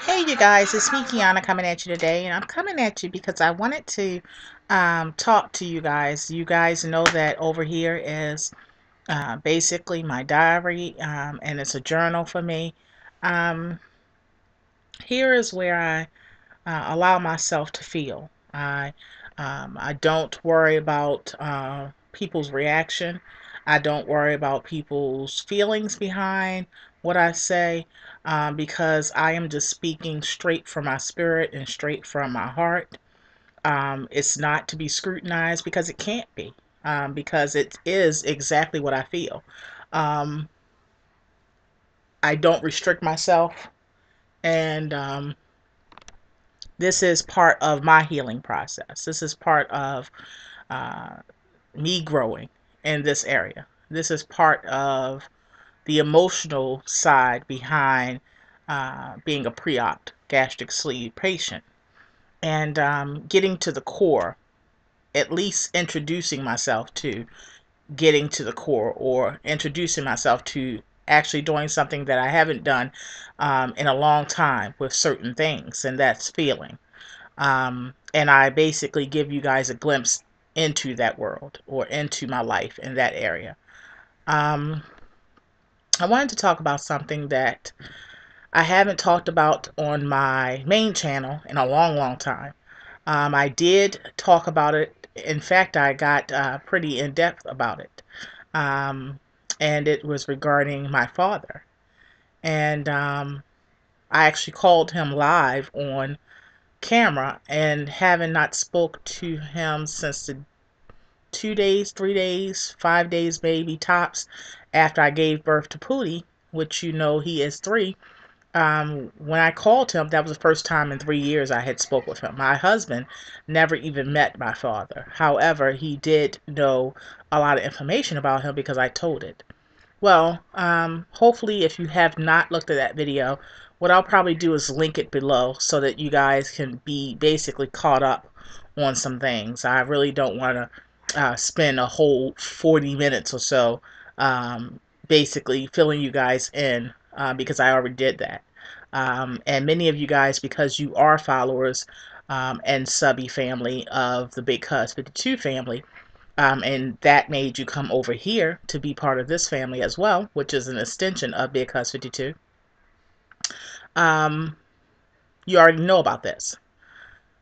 Hey, you guys, it's me, Kiana, coming at you today, and I'm coming at you because I wanted to talk to you guys. You guys know that over here is basically my diary, and it's a journal for me. Um, Here is where I allow myself to feel. I don't worry about people's reaction. I don't worry about people's feelings behind what I say because I am just speaking straight from my spirit and straight from my heart. It's not to be scrutinized because it can't be, because it is exactly what I feel. Um, I don't restrict myself, and this is part of my healing process. This is part of uh, me growing in this area. This is part of the emotional side behind being a pre-op gastric sleeve patient and getting to the core, at least introducing myself to getting to the core or introducing myself to actually doing something that I haven't done in a long time with certain things, and that's feeling. And I basically give you guys a glimpse into that world or into my life in that area. Um, I wanted to talk about something that I haven't talked about on my main channel in a long, long time. I did talk about it. In fact, I got pretty in depth about it. Um, and it was regarding my father. And I actually called him live on camera, and having not spoke to him since the 2 days, 3 days, 5 days maybe tops after I gave birth to Pootie, which you know he is three. When I called him, that was the first time in 3 years I had spoke with him. My husband never even met my father. However, he did know a lot of information about him because I told it. Well, hopefully if you have not looked at that video, what I'll probably do is link it below so that you guys can be basically caught up on some things. I really don't want to spend a whole 40 minutes or so basically filling you guys in because I already did that. And many of you guys, because you are followers and subby family of the Big Cuz 52 family, and that made you come over here to be part of this family as well, which is an extension of Big Cuz 52. Um, you already know about this.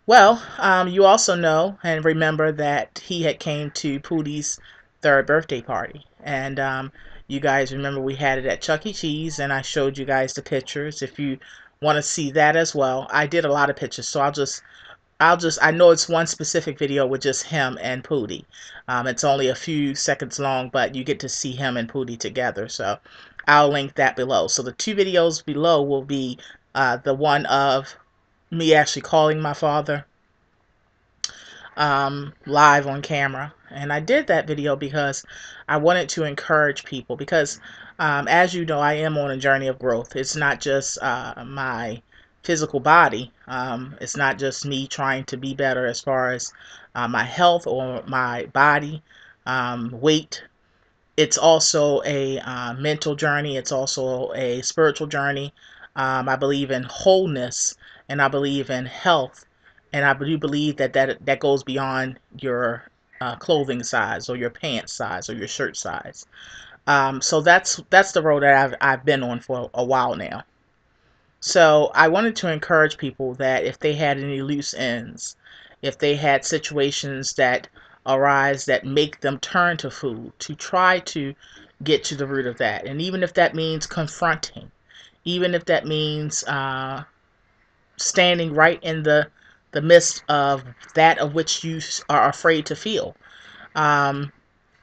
Well, you also know and remember that he had came to Pootie's third birthday party. And you guys remember we had it at Chuck E. Cheese, and I showed you guys the pictures. If you want to see that as well, I did a lot of pictures, so I know it's one specific video with just him and Pootie. It's only a few seconds long, but you get to see him and Pootie together. So I'll link that below. So the two videos below will be the one of me actually calling my father live on camera. And I did that video because I wanted to encourage people because as you know, I am on a journey of growth. It's not just my physical body. It's not just me trying to be better as far as my health or my body weight. It's also a mental journey. It's also a spiritual journey. I believe in wholeness, and I believe in health, and I do believe that goes beyond your clothing size or your pants size or your shirt size. So that's the road that I've been on for a while now. So I wanted to encourage people that if they had any loose ends, if they had situations that arise that make them turn to food, to try to get to the root of that. And even if that means confronting, even if that means standing right in the midst of that of which you are afraid to feel. Um,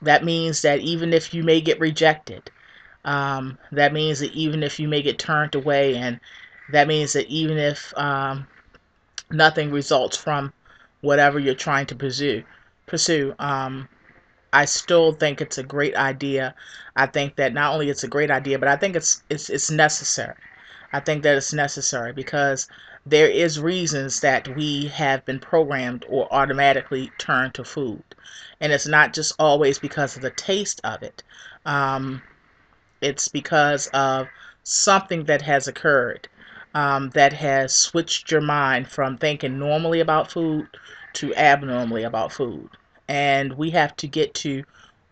that means that even if you may get rejected, that means that even if you may get turned away, and that means that even if nothing results from whatever you're trying to pursue, I still think it's a great idea. I think that not only it's a great idea, but I think it's necessary. I think that it's necessary because there is reasons that we have been programmed or automatically turn to food, and it's not just always because of the taste of it. Um, it's because of something that has occurred. that has switched your mind from thinking normally about food to abnormally about food. And we have to get to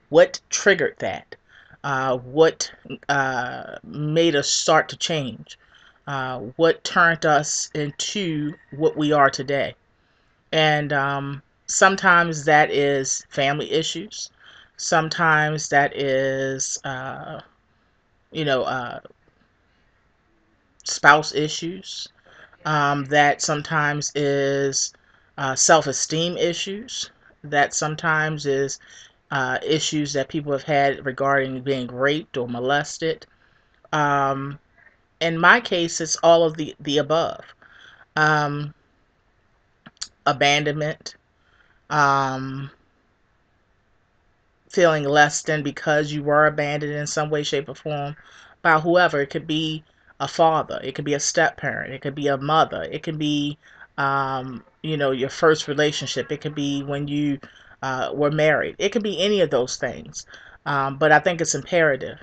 what triggered that, what made us start to change, what turned us into what we are today. And sometimes that is family issues. Sometimes that is, you know, uh, spouse issues. That sometimes is self-esteem issues. That sometimes is issues that people have had regarding being raped or molested. Um, in my case, it's all of the above. Um, Abandonment, um, feeling less than because you were abandoned in some way, shape, or form by whoever. It could be a father, it could be a step parent, it could be a mother, it could be, your first relationship, it could be when you were married, it could be any of those things. But I think it's imperative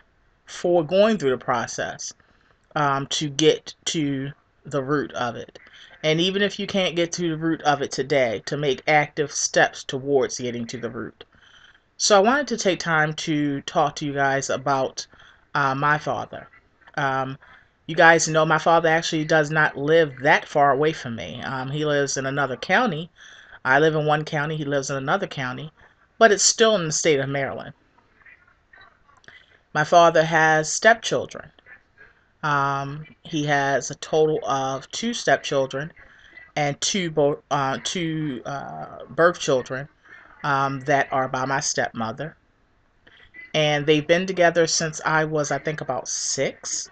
for going through the process to get to the root of it. And even if you can't get to the root of it today, to make active steps towards getting to the root. So I wanted to take time to talk to you guys about my father. Um, you guys know my father actually does not live that far away from me. He lives in another county. I live in one county, he lives in another county, but it's still in the state of Maryland. My father has stepchildren. He has a total of two stepchildren and two birth children that are by my stepmother. And they've been together since I was, I think, about 6.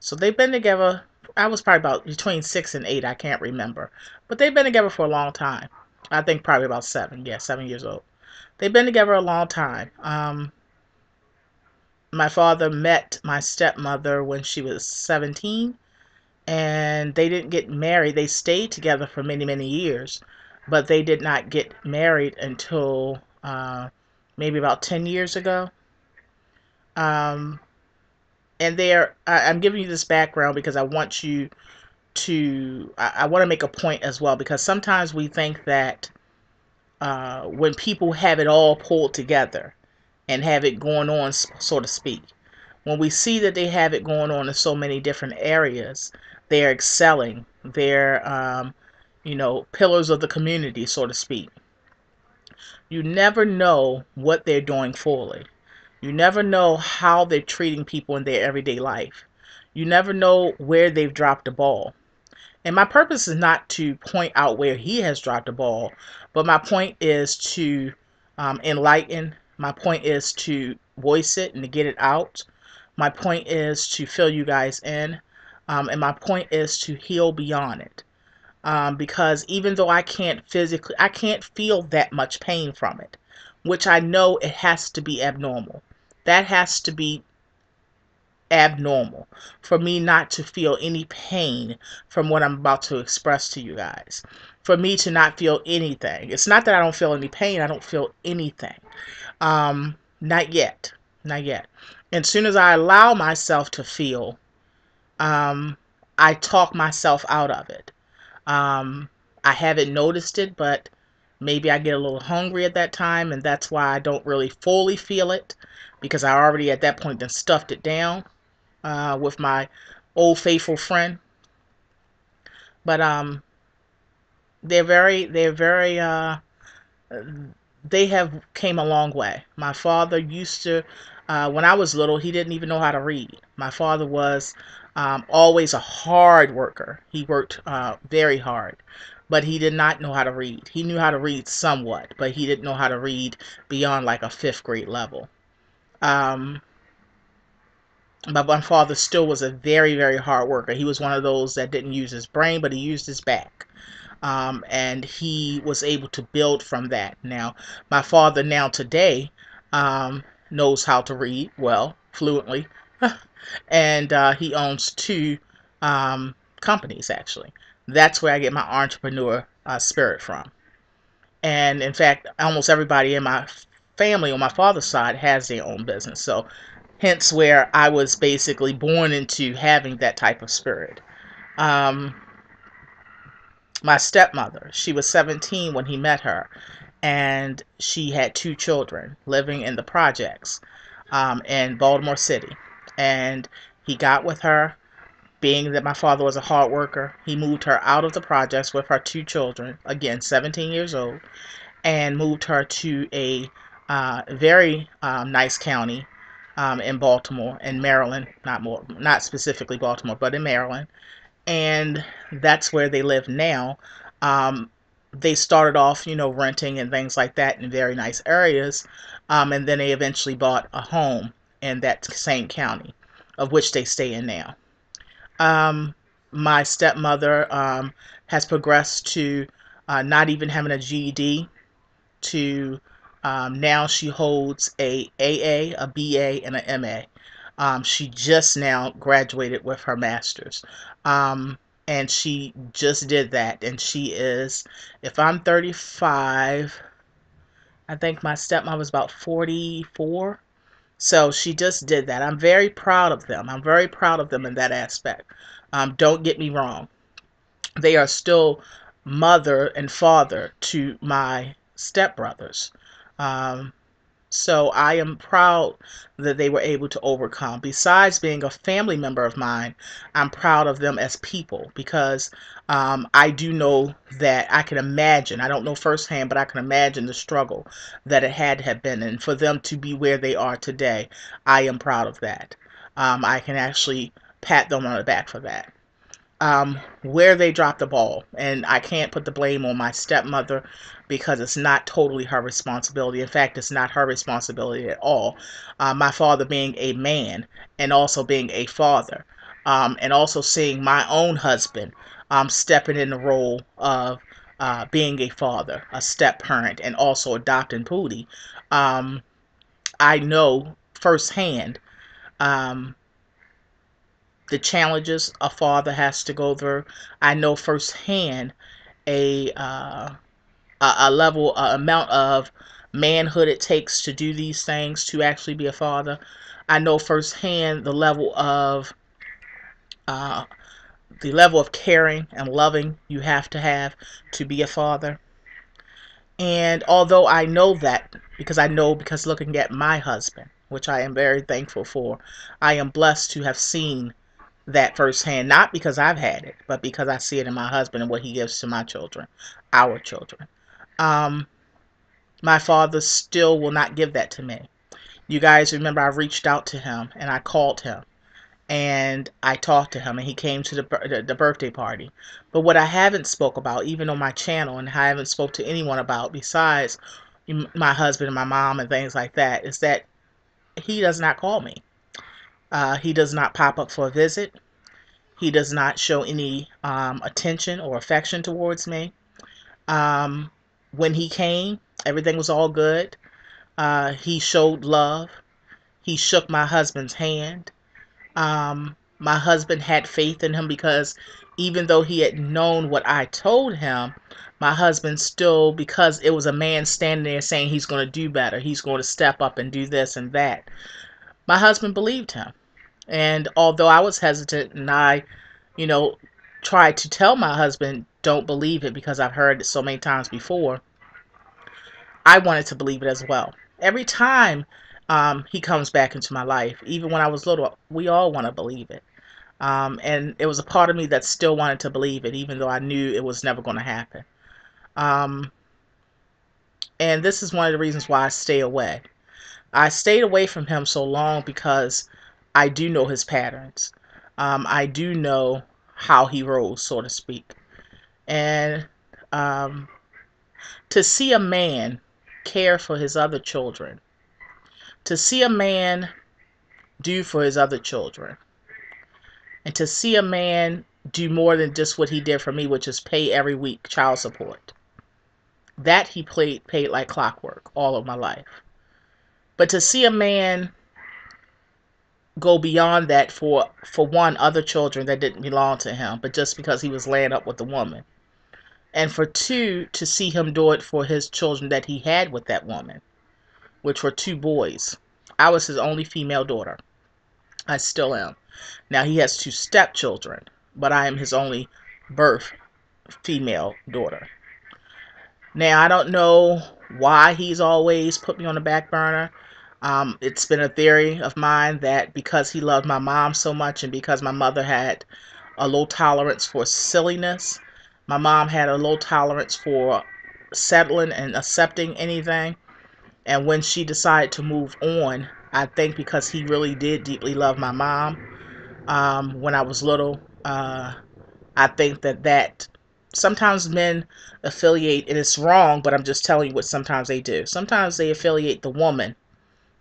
So they've been together. I was probably about between 6 and 8. I can't remember, but they've been together for a long time. I think probably about 7. Yeah, 7 years old. They've been together a long time. My father met my stepmother when she was 17, and they didn't get married. They stayed together for many, many years, but they did not get married until maybe about 10 years ago. Um, and I'm giving you this background because I want you to, I want to make a point as well, because sometimes we think that when people have it all pulled together and have it going on, so to speak, when we see that they have it going on in so many different areas, they're excelling, they're, pillars of the community, so to speak. You never know what they're doing fully. You never know how they're treating people in their everyday life. You never know where they've dropped the ball. And my purpose is not to point out where he has dropped the ball, but my point is to enlighten. My point is to voice it and to get it out. My point is to fill you guys in. And my point is to heal beyond it. Because even though I can't feel that much pain from it, which I know it has to be abnormal. That has to be abnormal for me not to feel any pain from what I'm about to express to you guys. For me to not feel anything. It's not that I don't feel any pain, I don't feel anything. Not yet. Not yet. And as soon as I allow myself to feel, um, I talk myself out of it. Um, I haven't noticed it, but maybe I get a little hungry at that time, and that's why I don't really fully feel it, because I already at that point then stuffed it down with my old faithful friend. But they're very they have came a long way. My father used to, when I was little, he didn't even know how to read. My father was always a hard worker. He worked very hard, but he did not know how to read. He knew how to read somewhat, but he didn't know how to read beyond like a fifth grade level. Um, but my father still was a very, very hard worker. He was one of those that didn't use his brain, but he used his back. And he was able to build from that. Now, my father now today knows how to read well, fluently, and he owns two companies actually. That's where I get my entrepreneur spirit from. And in fact, almost everybody in my family on my father's side has their own business. So hence where I was basically born into having that type of spirit. Um, my stepmother, she was 17 when he met her, and she had two children living in the projects in Baltimore City. And he got with her, being that my father was a hard worker. He moved her out of the projects with her two children, again, 17 years old, and moved her to a very nice county in Baltimore, in Maryland, not specifically Baltimore, but in Maryland, and that's where they live now. Um, they started off, renting and things like that in very nice areas, and then they eventually bought a home in that same county, of which they stay in now. Um, my stepmother has progressed to not even having a GED to now she holds a AA, a BA, and an MA. She just now graduated with her master's. And she just did that. And she is, if I'm 35, I think my stepmom was about 44. So she just did that. I'm very proud of them. I'm very proud of them in that aspect. Don't get me wrong. They are still mother and father to my stepbrothers. Um, so I am proud that they were able to overcome. Besides being a family member of mine, I'm proud of them as people because I do know that I can imagine, I don't know firsthand, but I can imagine the struggle that it had to have been. And for them to be where they are today, I am proud of that. I can actually pat them on the back for that. Where they dropped the ball. And I can't put the blame on my stepmother because it's not totally her responsibility. In fact, it's not her responsibility at all. My father being a man and also being a father, and also seeing my own husband stepping in the role of being a father, a step parent, and also adopting Pootie. Um, I know firsthand um, the challenges a father has to go through. I know firsthand a a level, amount of manhood it takes to do these things to actually be a father. I know firsthand uh, the level of caring and loving you have to be a father. And although I know that, because looking at my husband, which I am very thankful for, I am blessed to have seen that firsthand, not because I've had it, but because I see it in my husband and what he gives to my children, our children. Um, my father still will not give that to me. You guys remember I reached out to him and I called him and I talked to him and he came to the birthday party. But what I haven't spoke about, even on my channel, and I haven't spoke to anyone about besides my husband and my mom and things like that, is that he does not call me. He does not pop up for a visit. He does not show any attention or affection towards me. Um, when he came, everything was all good. He showed love. He shook my husband's hand. My husband had faith in him because even though he had known what I told him, my husband still, because it was a man standing there saying he's going to do better, he's going to step up and do this and that, my husband believed him. And although I was hesitant and I, you know, tried to tell my husband, don't believe it because I've heard it so many times before, I wanted to believe it as well. Every time he comes back into my life, even when I was little, we all want to believe it. And it was a part of me that still wanted to believe it, even though I knew it was never going to happen. Um, and this is one of the reasons why I stay away. I stayed away from him so long because I do know his patterns. I do know how he rolls, so to speak. And um, to see a man care for his other children, to see a man do for his other children, and to see a man do more than just what he did for me, which is pay every week child support. That he paid like clockwork all of my life. But to see a man go beyond that for one, other children that didn't belong to him, but just because he was laying up with a woman. And for two, to see him do it for his children that he had with that woman, which were two boys. I was his only female daughter. I still am. Now he has two stepchildren, but I am his only birth female daughter. Now, I don't know why he's always put me on the back burner. It's been a theory of mine that because he loved my mom so much and because my mother had a low tolerance for silliness, my mom had a low tolerance for settling and accepting anything. And when she decided to move on, I think because he really did deeply love my mom when I was little, I think that sometimes men affiliate, and it's wrong, but I'm just telling you what sometimes they do. Sometimes they affiliate the woman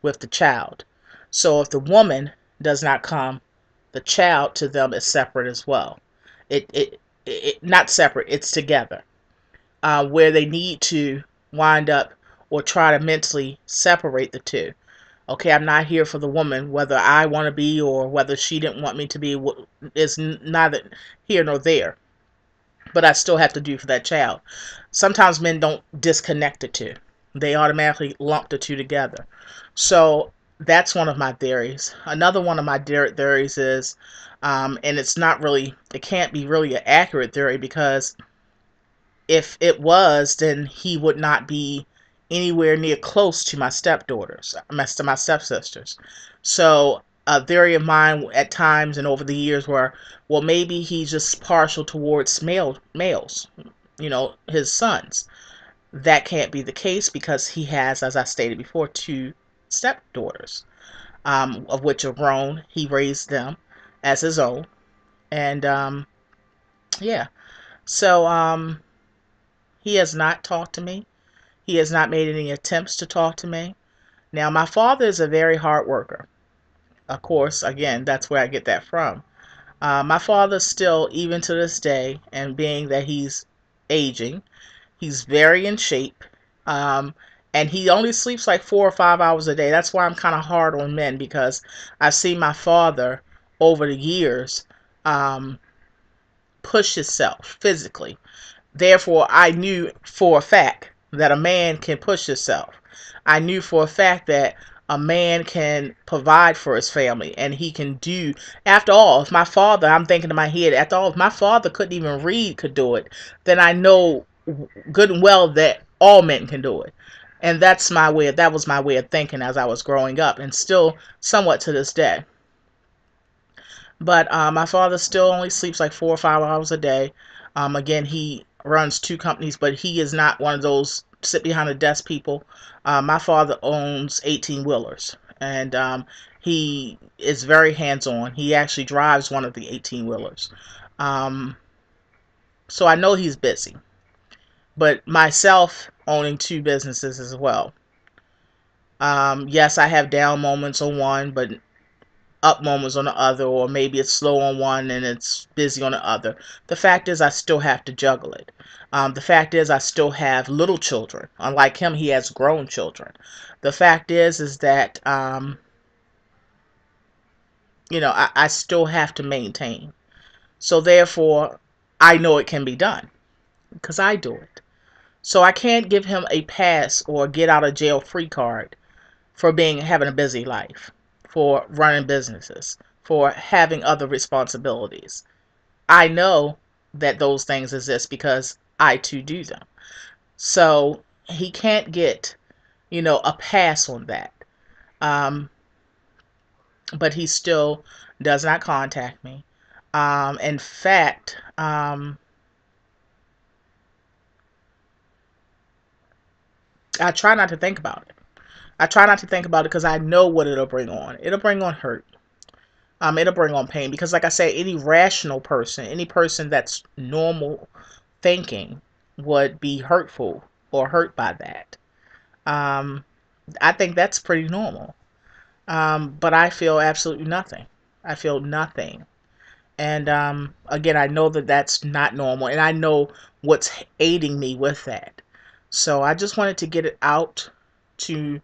with the child. So if the woman does not come, the child to them is separate as well. It not separate, it's together. Where they need to wind up or try to mentally separate the two. Okay, I'm not here for the woman, whether I want to be or whether she didn't want me to be, is neither here nor there. But I still have to do for that child. Sometimes men don't disconnect the two, they automatically lump the two together. So that's one of my theories. Another one of my theories is, and it's not really, it can't be really an accurate theory because if it was, then he would not be anywhere near close to my stepdaughters, to my stepsisters. So a theory of mine at times and over the years were, well, maybe he's just partial towards males, his sons. That can't be the case because he has, as I stated before, two stepdaughters, of which are grown. He raised them as his own, and yeah. So he has not talked to me. He has not made any attempts to talk to me. Now, my father is a very hard worker. Of course, again, that's where I get that from. My father still, even to this day, and being that he's aging, he's very in shape. Um, and he only sleeps like 4 or 5 hours a day. That's why I'm kind of hard on men because I've seen my father over the years push himself physically. Therefore, I knew for a fact that a man can push himself. I knew for a fact that a man can provide for his family and he can do, after all, if my father, I'm thinking in my head, after all, if my father couldn't even read, could do it, then I know good and well that all men can do it. And that was my way of thinking as I was growing up and still somewhat to this day. But my father still only sleeps like 4 or 5 hours a day. Again, he runs two companies, but he is not one of those sit behind a desk people. My father owns 18 wheelers, and he is very hands on. He actually drives one of the 18 wheelers. Um, so I know he's busy. But myself owning two businesses as well. Yes, I have down moments on one, but up moments on the other, or maybe it's slow on one and it's busy on the other. The fact is, I still have to juggle it. The fact is, I still have little children. Unlike him, he has grown children. The fact is that I still have to maintain. So therefore, I know it can be done because I do it. So I can't give him a pass or get out of jail free card for having a busy life, for running businesses, for having other responsibilities. I know that those things exist because I too do them. So he can't get, a pass on that. Um, but he still does not contact me. In fact, I try not to think about it. I try not to think about it because I know what it'll bring on. It'll bring on hurt. It'll bring on pain because, like I said, any rational person, any person that's normal thinking would be hurtful or hurt by that. Um, I think that's pretty normal. But I feel absolutely nothing. I feel nothing. And again, I know that that's not normal, and I know what's aiding me with that. So I just wanted to get it out to,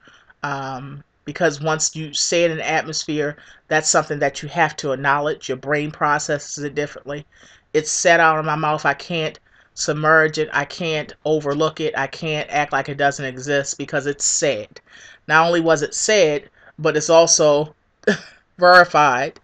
because once you say it in the atmosphere, that's something that you have to acknowledge. Your brain processes it differently. It's set out of my mouth. I can't submerge it. I can't overlook it. I can't act like it doesn't exist because it's said. Not only was it said, but it's also verified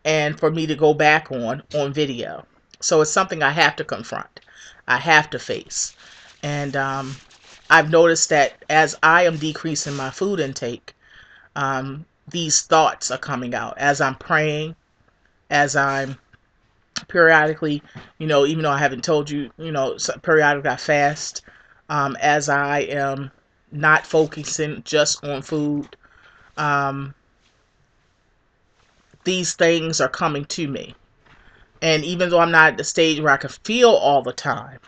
and for me to go back on video. So it's something I have to confront. I have to face. And I've noticed that as I am decreasing my food intake, these thoughts are coming out as I'm praying, as I'm periodically, even though I haven't told you, periodically I fast, as I am not focusing just on food. Um, these things are coming to me. And even though I'm not at the stage where I can feel all the time,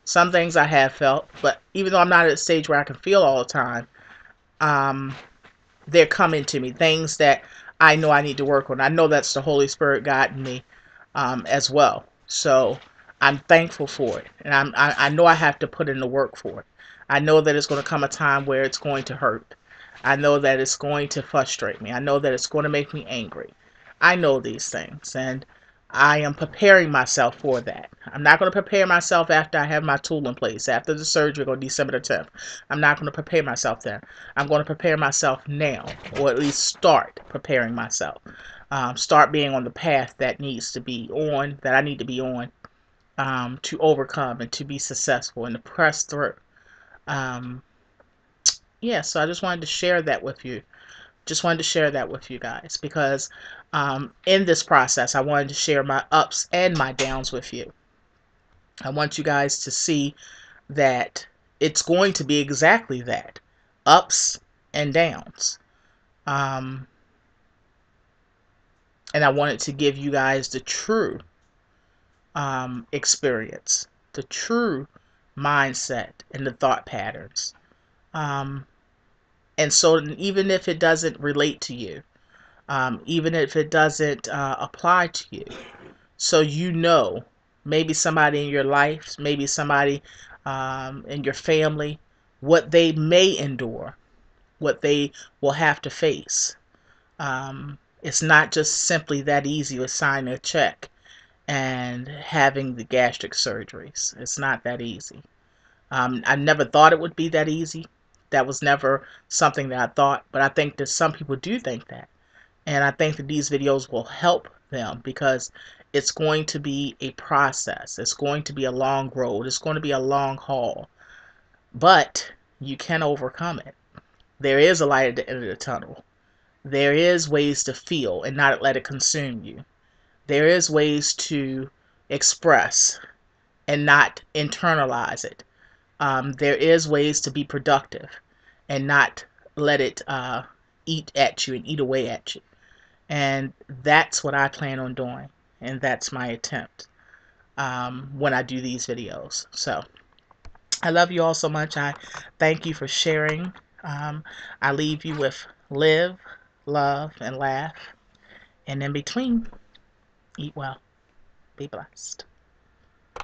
some things I have felt, but even though I'm not at a stage where I can feel all the time, um, they're coming to me. Things that I know I need to work on. I know that's the Holy Spirit guiding me as well. So I'm thankful for it, and I know I have to put in the work for it. I know that it's going to come a time where it's going to hurt. I know that it's going to frustrate me. I know that it's going to make me angry. I know these things, and I am preparing myself for that. I'm not going to prepare myself after I have my tool in place, after the surgery on December the 10th. I'm not going to prepare myself then. I'm going to prepare myself now, or at least start preparing myself. Start being on the path that needs to be on, that I need to be on, to overcome and to be successful and to press through. Um, yeah, so I just wanted to share that with you. Just wanted to share that with you guys because in this process, I wanted to share my ups and my downs with you. I want you guys to see that it's going to be exactly that, ups and downs. Um, and I wanted to give you guys the true experience, the true mindset and the thought patterns. Um, and so even if it doesn't relate to you, even if it doesn't apply to you, so maybe somebody in your life, maybe somebody in your family, what they may endure, what they will have to face. It's not just simply that easy with signing a check and having the gastric surgeries. It's not that easy. I never thought it would be that easy. That was never something that I thought, but I think that some people do think that. And I think that these videos will help them because it's going to be a process. It's going to be a long road. It's going to be a long haul. But you can overcome it. There is a light at the end of the tunnel. There is ways to feel and not let it consume you. There is ways to express and not internalize it. There is ways to be productive and not let it eat at you and eat away at you. And that's what I plan on doing. And that's my attempt when I do these videos. So I love you all so much. I thank you for sharing. I leave you with live, love, and laugh. And in between, eat well. Be blessed.